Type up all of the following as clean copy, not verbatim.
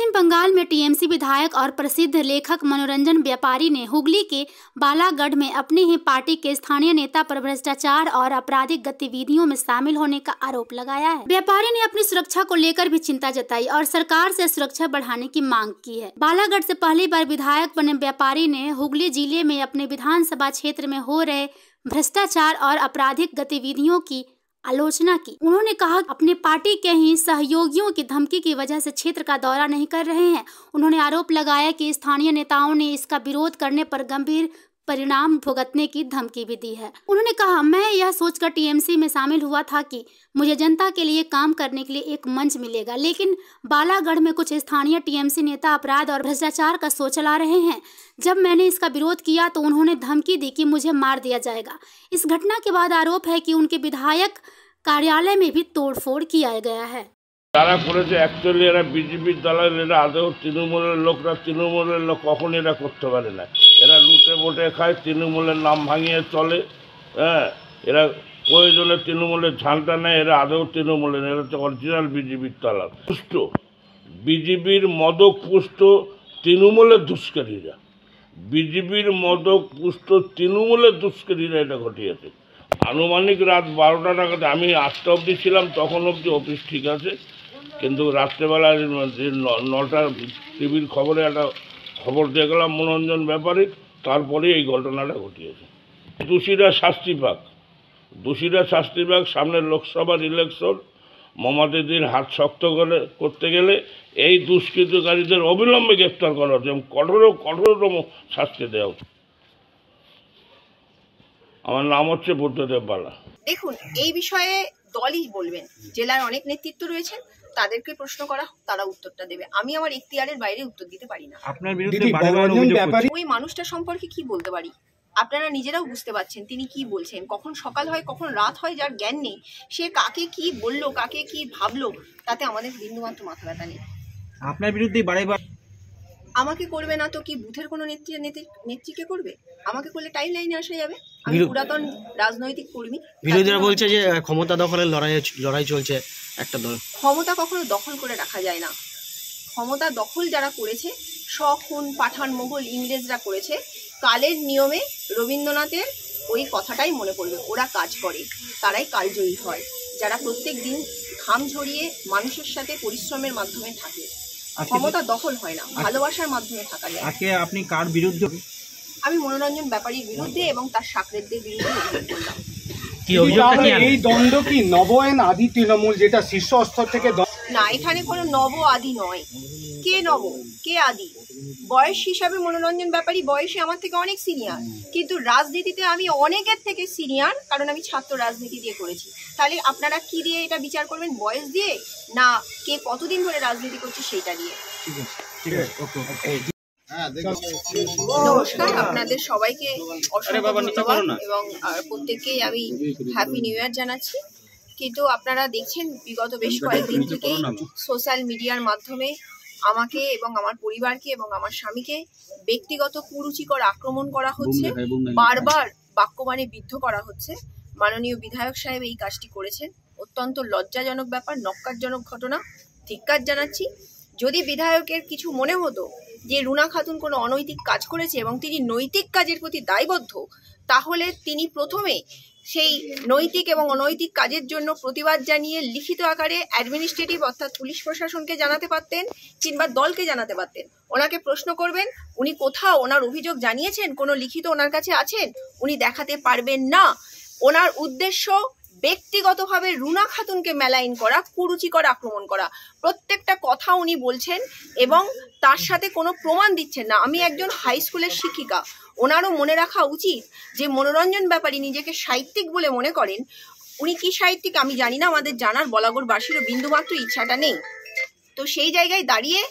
पश्चिम बंगाल में टीएमसी विधायक और प्रसिद्ध लेखक मनोरंजन व्यापारी ने हुगली के बालागढ़ में अपनी ही पार्टी के स्थानीय नेता पर भ्रष्टाचार और आपराधिक गतिविधियों में शामिल होने का आरोप लगाया है। व्यापारी ने अपनी सुरक्षा को लेकर भी चिंता जताई और सरकार से सुरक्षा बढ़ाने की मांग की है। बालागढ़ से पहली बार विधायक बने व्यापारी ने हुगली जिले में अपने विधानसभा क्षेत्र में हो रहे भ्रष्टाचार और आपराधिक गतिविधियों की आलोचना की। उन्होंने कहा अपने पार्टी के ही सहयोगियों की धमकी की वजह से क्षेत्र का दौरा नहीं कर रहे हैं। उन्होंने आरोप लगाया कि स्थानीय नेताओं ने इसका विरोध करने पर गंभीर परिणाम भुगतने की धमकी भी दी है। उन्होंने कहा, मैं यह सोचकर टीएमसी में शामिल हुआ था कि मुझे जनता के लिए काम करने के लिए एक मंच मिलेगा, लेकिन बालागढ़ में कुछ स्थानीय टीएमसी नेता अपराध और भ्रष्टाचार का शो चला रहे हैं। जब मैंने इसका विरोध किया तो उन्होंने धमकी दी कि मुझे मार दिया जाएगा। इस घटना के बाद आरोप है कि उनके विधायक कार्यालय में भी तोड़फोड़ किया गया है। তারা করেছে অ্যাকচুয়ালি এরা বিজেপির দলের, এরা আদৌ তৃণমূলের লোকরা তৃণমূলের লোক কখনো এরা করতে পারে না। এরা লুটে বটে খায়, তৃণমূলের নাম ভাঙিয়ে চলে। হ্যাঁ, এরা প্রয়োজনে তৃণমূলের ঝান্ডা নেয়, এরা আদৌ তৃণমূলের, এরা হচ্ছে অরিজিনাল বিজেপির দলাল। পুষ্ট বিজেপির মদক পুষ্ট তৃণমূলের দুষ্কৃতীরা, বিজেপির মদক পুষ্ট তৃণমূলের দুষ্কৃতীরা এটা ঘটিয়েছে। আনুমানিক রাত 12টা নাগাদ, আমি 8টা অবধি ছিলাম, তখন অবধি অফিস ঠিক আছে, কিন্তু রাত্রেবেলা 9টার টিভির খবরে একটা খবর দিয়ে গেলাম মনোরঞ্জন ব্যাপারী, তারপরে এই ঘটনাটা ঘটিয়েছে। দোষীরা শাস্তি পাক, দোষীরা শাস্তি পাক। সামনের লোকসভার ইলেকশন, মমতা দিদির হাত শক্ত করতে গেলে এই দুষ্কৃতকারীদের অবিলম্বে গ্রেপ্তার করা হচ্ছে এবং কঠোরতম শাস্তি দেওয়া উচিত। আমার নাম হচ্ছে বুদ্ধদেব বালা। দেখুন, এই বিষয়ে দলই বলবেন, জেলার অনেক নেতৃত্ব রয়েছেন, তাদেরকে প্রশ্ন করা, তারা উত্তরটা দেবে। আমি আমার এখতিয়ারের বাইরে উত্তর দিতে পারি না। আপনার বিরুদ্ধে ওই মানুষটা সম্পর্কে কি বলতে পারি? আপনারা নিজেরাও বুঝতে পারছেন তিনি কি বলছেন। কখন সকাল হয় কখন রাত হয় যার জ্ঞান নেই, সে কাকে কি বললো, কাকে কি ভাবলো, তাতে আমাদের বিন্দুমাত্র মাথা ব্যথা নেই। আপনার বিরুদ্ধে বারবার আমাকে করবে না তো কি বুথের কোনো নেত্রীকে করবে? আমাকে করলে টাইম লাইনে আসা যাবে। আমি পুরাতন রাজনৈতিক কর্মী। বিরোধীরা বলছে যে ক্ষমতা দখলের লড়াই চলছে একটা দল। ক্ষমতা কখনো দখল করে রাখা যায় না। ক্ষমতা দখল যারা করেছে, শকুন, পাঠান, মোগল, ইংরেজরা করেছে, কালের নিয়মে রবীন্দ্রনাথের ওই কথাটাই মনে পড়বে। ওরা কাজ করে, তারাই কালজয়ী হয়, যারা প্রত্যেক দিন ঘাম ঝরিয়ে মানুষের সাথে পরিশ্রমের মাধ্যমে থাকে। ক্ষমতা দখল হয় না, ভালোবাসার মাধ্যমে থাকা যায়। আজকে আপনি কার বিরুদ্ধে? আমি মনোরঞ্জন ব্যাপারীর বিরুদ্ধে এবং তার সাকরেদদের বিরুদ্ধে অভিযোগ করলাম। এই দ্বন্দ্ব কি নবয়ন আদি তৃণমূল, যেটা শীর্ষ স্তর থেকে? না, এখানে কোনো নব আদি নয়। কে নব কে আদি? বয়স হিসাবে মনোরঞ্জন ব্যাপারী বয়সে আমার থেকে অনেক সিনিয়র, কিন্তু রাজনীতিতে আমি অনেকের থেকে সিনিয়র, কারণ আমি ছাত্র রাজনীতি দিয়ে করেছি। তাহলে আপনারা কি দিয়ে এটা বিচার করবেন? বয়স দিয়ে না কে কতদিন ধরে রাজনীতি করছে সেইটা দিয়ে? নমস্কার, আপনাদের সবাইকে অসংখ্য ধন্যবাদ এবং প্রত্যেককেই আমি হ্যাপি নিউ ইয়ার জানাচ্ছি। কিন্তু আপনারা দেখছেন বিগত বেশ কয়েকদিন থেকেই সোশ্যাল মিডিয়ার মাধ্যমে আমাকে এবং আমার পরিবারকে এবং আমার স্বামীকে ব্যক্তিগত কুরুচিকর আক্রমণ করা হচ্ছে, বারবার বাক্যবাণে বিদ্ধ করা হচ্ছে। মাননীয় বিধায়ক সাহেব এই কাজটি করেছেন, অত্যন্ত লজ্জাজনক ব্যাপার, নক্কারজনক ঘটনা। ধিক্কার জানাচ্ছি। যদি বিধায়কের কিছু মনে হতো যে রুনা খাতুন কোনো অনৈতিক কাজ করেছে এবং তিনি নৈতিক কাজের প্রতি দায়বদ্ধ, তাহলে তিনি প্রথমে সেই নৈতিক এবং অনৈতিক কাজের জন্য প্রতিবাদ জানিয়ে লিখিত আকারে অ্যাডমিনিস্ট্রেটিভ অর্থাৎ পুলিশ প্রশাসনকে জানাতে পারতেন কিংবা দলকে জানাতে পারতেন। ওনাকে প্রশ্ন করবেন, উনি কোথাও ওনার অভিযোগ জানিয়েছেন? কোনো লিখিত ওনার কাছে আছেন? উনি দেখাতে পারবেন না। ওনার উদ্দেশ্য ব্যক্তিগতভাবে রুনা খাতুনকে মেলাইন করা, কুরুচিকর আক্রমণ করা। প্রত্যেকটা কথা উনি বলছেন এবং তার সাথে কোনো প্রমাণ দিচ্ছেন না। আমি একজন হাই স্কুলের শিক্ষিকা, ওনারও মনে রাখা উচিত যে মনোরঞ্জন ব্যাপারী নিজেকে সাহিত্যিক বলে মনে করেন। উনি কি সাহিত্যিক আমি জানি না, আমাদের জানার বলাগড়বাসীরও বিন্দুমাত্র ইচ্ছাটা নেই। তো সেই জায়গায় দাঁড়িয়ে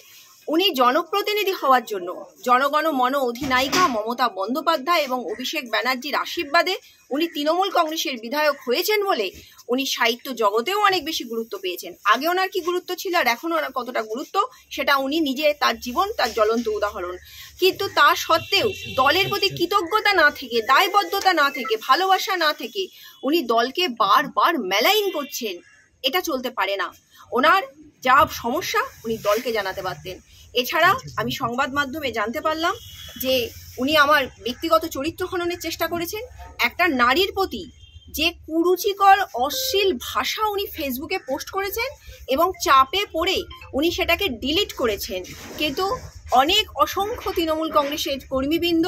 উনি জনপ্রতিনিধি হওয়ার জন্য জনগণ মন অধিনায়িকা মমতা বন্দ্যোপাধ্যায় এবং অভিষেক ব্যানার্জির আশীর্বাদে উনি তৃণমূল কংগ্রেসের বিধায়ক হয়েছেন বলে উনি সাহিত্য জগতেও অনেক বেশি গুরুত্ব পেয়েছেন। আগে ওনার কি গুরুত্ব ছিল আর এখন ওনার কতটা গুরুত্ব, সেটা উনি নিজে তার জীবন তার জ্বলন্ত উদাহরণ। কিন্তু তা সত্ত্বেও দলের প্রতি কৃতজ্ঞতা না থেকে, দায়বদ্ধতা না থেকে, ভালোবাসা না থেকে উনি দলকে বারবার মেলাইন করছেন। এটা চলতে পারে না। ওনার যা সমস্যা উনি দলকে জানাতে পারতেন। এছাড়া আমি সংবাদ মাধ্যমে জানতে পারলাম যে উনি আমার ব্যক্তিগত চরিত্র খননের চেষ্টা করেছেন। একটা নারীর প্রতি যে কুরুচিকর অশ্লীল ভাষা উনি ফেসবুকে পোস্ট করেছেন এবং চাপে পড়ে উনি সেটাকে ডিলিট করেছেন। কিন্তু অনেক অসংখ্য তৃণমূল কংগ্রেসের কর্মীবৃন্দ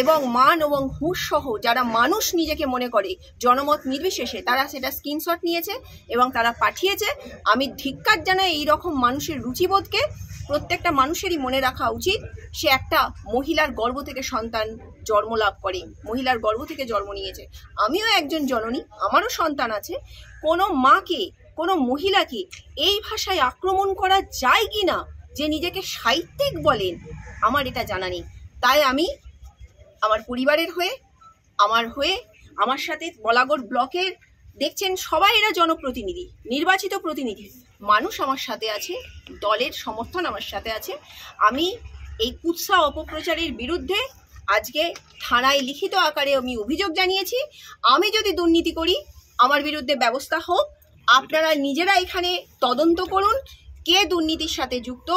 এবং মান এবং হুঁশ সহ যারা মানুষ নিজেকে মনে করে জনমত নির্বিশেষে তারা সেটা স্ক্রিনশট নিয়েছে এবং তারা পাঠিয়েছে। আমি ধিক্কার জানাই এই রকম মানুষের রুচিবোধকে। প্রত্যেকটা মানুষেরই মনে রাখা উচিত সে একটা মহিলার গর্ভ থেকে সন্তান জন্ম লাভ করে, মহিলার গর্ভ থেকে জন্ম নিয়েছে। আমিও একজন জননী, আমারও সন্তান আছে। কোনো মাকে, কোনো মহিলাকে এই ভাষায় আক্রমণ করা যায় কি না, যে নিজেকে সাহিত্যিক বলেন, আমার এটা জানা নেই। তাই আমি আমার পরিবারের হয়ে, আমার সাথে বলাগড় ব্লকের দেখছেন সবাই এরা জনপ্রতিনিধি, নির্বাচিত প্রতিনিধি মানুষ আমার সাথে আছে, দলের সমর্থন আমার সাথে আছে। আমি এই কুৎসা অপপ্রচারের বিরুদ্ধে আজকে থানায় লিখিত আকারে আমি অভিযোগ জানিয়েছি। আমি যদি দুর্নীতি করি আমার বিরুদ্ধে ব্যবস্থা হোক। আপনারা নিজেরা এখানে তদন্ত করুন কে দুর্নীতির সাথে যুক্ত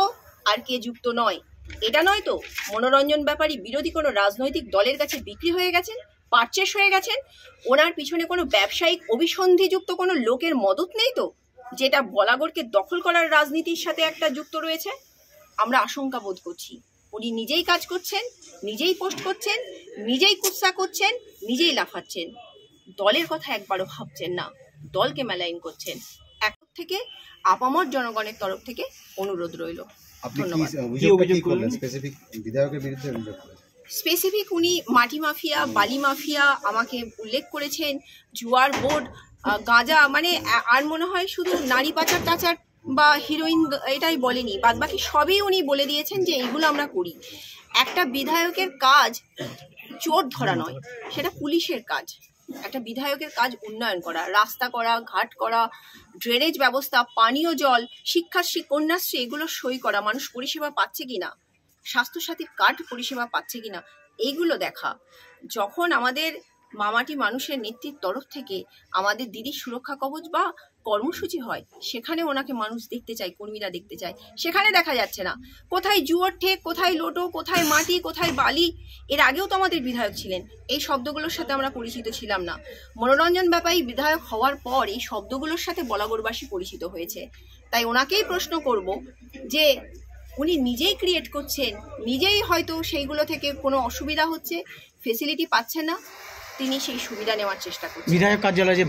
আর কে যুক্ত নয়। এটা নয় তো মনোরঞ্জন ব্যাপারী বিরোধী কোনো রাজনৈতিক দলের কাছে বিক্রি হয়ে গেছেন, পারচেস হয়ে গেছেন। ওনার পিছনে কোনো ব্যবসায়িক অভিসন্ধিযুক্ত কোনো লোকের মদত নেই তো, যেটা বলাগড়কে দখল করার রাজনীতির সাথে একটা যুক্ত রয়েছে। আমরা আশঙ্কা বোধ করছি উনি নিজেই কাজ করছেন, নিজেই পোস্ট করছেন, নিজেই কুৎসা করছেন, নিজেই লাফাচ্ছেন। দলের কথা একবারও ভাবছেন না, দলকে মেলাইন করছেন। এক থেকে আপামর জনগণের তরফ থেকে অনুরোধ রইল। স্পেসিফিক উনি মাটি মাফিয়া, বালি মাফিয়া আমাকে উল্লেখ করেছেন, জুয়ার বোর্ড, গাঁজা, মানে আর মনে হয় শুধু নারী পাচার টাচার বা হিরোইন এটাই বলেনি, বাদ বাকি সবই উনি বলে দিয়েছেন যে এইগুলো আমরা করি। একটা বিধায়কের কাজ চোর ধরা নয়, সেটা পুলিশের কাজ। একটা বিধায়কের কাজ উন্নয়ন করা, রাস্তা করা, ঘাট করা, ড্রেনেজ ব্যবস্থা, পানীয় জল, শিক্ষাশ্রী, কন্যাশ্রী এগুলো সই করা, মানুষ পরিষেবা পাচ্ছে কিনা, স্বাস্থ্যসাথীর কার্ড পরিষেবা পাচ্ছে কিনা এইগুলো দেখা। যখন আমাদের মামাটি মানুষের নেত্রীর তরফ থেকে আমাদের দিদির সুরক্ষা কবচ বা কর্মসূচি হয়, সেখানে ওনাকে মানুষ দেখতে চায়, কর্মীরা দেখতে চায়, সেখানে দেখা যাচ্ছে না। কোথায় জুয়োর ঠেক, কোথায় লোটো, কোথায় মাটি, কোথায় বালি। এর আগেও তো আমাদের বিধায়ক ছিলেন, এই শব্দগুলোর সাথে আমরা পরিচিত ছিলাম না। মনোরঞ্জন ব্যাপারী বিধায়ক হওয়ার পর এই শব্দগুলোর সাথে বলাগড়বাসী পরিচিত হয়েছে। তাই ওনাকেই প্রশ্ন করব যে উনি নিজেই ক্রিয়েট করছেন, নিজেই হয়তো সেইগুলো থেকে কোনো অসুবিধা হচ্ছে, ফেসিলিটি পাচ্ছেন না, তিনি সেই সুবিধা নেওয়ার চেষ্টা করছেন। বিধায়ক কার্যালয়ে যে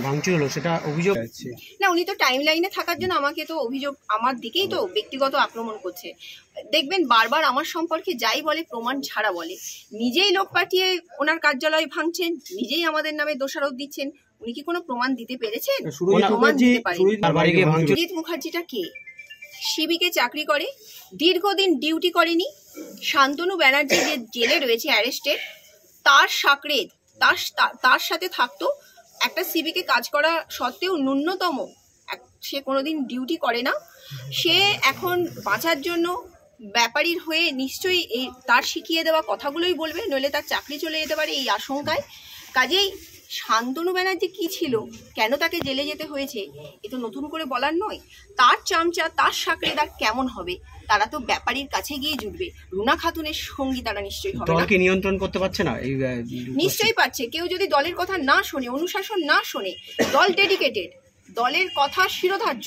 ভাঙচুর হলো সেটা অভিযোগ না, উনি তো টাইম লাইনে থাকার জন্য আমাকে তো অভিযোগ আমার দিকেই তো ব্যক্তিগত আক্রমণ করছে। দেখবেন বারবার আমার সম্পর্কে যাই বলে প্রমাণ ছাড়া বলে। নিজেই লোক পাঠিয়ে ওনার কার্যালয় ভাঙছেন, নিজেই আমাদের নামে দোষারোপ দিচ্ছেন। উনি কি কোনো প্রমাণ দিতে পেরেছেন? প্রমাণ দিতে পারেন। সুজিত মুখার্জিটা কে? সিবিকে চাকরি করে, দীর্ঘদিন ডিউটি করেনি। শান্তনু ব্যানার্জি যে জেলে রয়েছে অ্যারেস্টেড, তার সাকরে তার সাথে থাকতো, একটা সিবিকে কাজ করা সত্ত্বেও ন্যূনতম সে কোনোদিন ডিউটি করে না। সে এখন বাঁচার জন্য ব্যাপারীর হয়ে নিশ্চয়ই এই তার শিখিয়ে দেওয়া কথাগুলোই বলবে, নইলে তার চাকরি চলে যেতে পারে এই আশঙ্কায়। কাজেই শান্তনু ব্যানার্জি কি ছিল, কেন তাকে জেলে যেতে হয়েছে, এ তো নতুন করে বলার নয়। তার চামচা, তার সাকরেদার কেমন হবে, তারা তো ব্যাপারীর কাছে গিয়ে জুটবে। রুনা খাতুনের সঙ্গী তারা নিশ্চয়ই হবে। দলকে নিয়ন্ত্রণ করতে পারছে না? নিশ্চয়ই পারছে। কেউ যদি দলের কথা না শোনে, অনুশাসন না শোনে, দল ডেডিকেটেড, দলের কথা শিরোধার্য।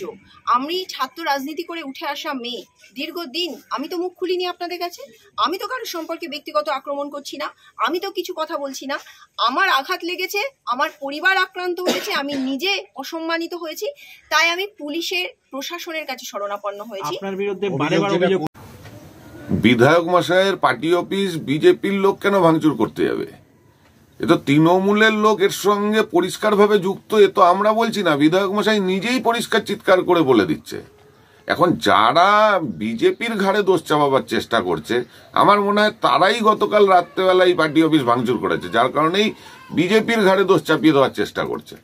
আমি ছাত্র রাজনীতি করে উঠে আসা মেয়ে, দীর্ঘদিন আমি তো মুখ খুলিনি আপনাদের কাছে। আমি তো কারোর সম্পর্কে ব্যক্তিগত আক্রমণ করছি না, আমি তো কিছু কথা বলছি না। আমার আঘাত লেগেছে, আমার পরিবার আক্রান্ত হয়েছে, আমি নিজে অসম্মানিত হয়েছি, তাই আমি পুলিশের, প্রশাসনের কাছে শরণাপন্ন হয়েছি। আপনার বিরুদ্ধে বারেবার অভিযোগ। বিধায়ক মশাইয়ের পার্টি অফিস বিজেপির লোক কেন ভাঙচুর করতে যাবে? এ তো তৃণমূলের লোক এর সঙ্গে পরিষ্কারভাবে যুক্ত। এ তো আমরা বলছি না, বিধায়ক মশাই নিজেই পরিষ্কার চিৎকার করে বলে দিচ্ছে। এখন যারা বিজেপির ঘাড়ে দোষ চাপাবার চেষ্টা করছে, আমার মনে হয় তারাই গতকাল রাত্রেবেলায় পার্টি অফিস ভাঙচুর করেছে, যার কারণেই বিজেপির ঘাড়ে দোষ চাপিয়ে দেওয়ার চেষ্টা করছে।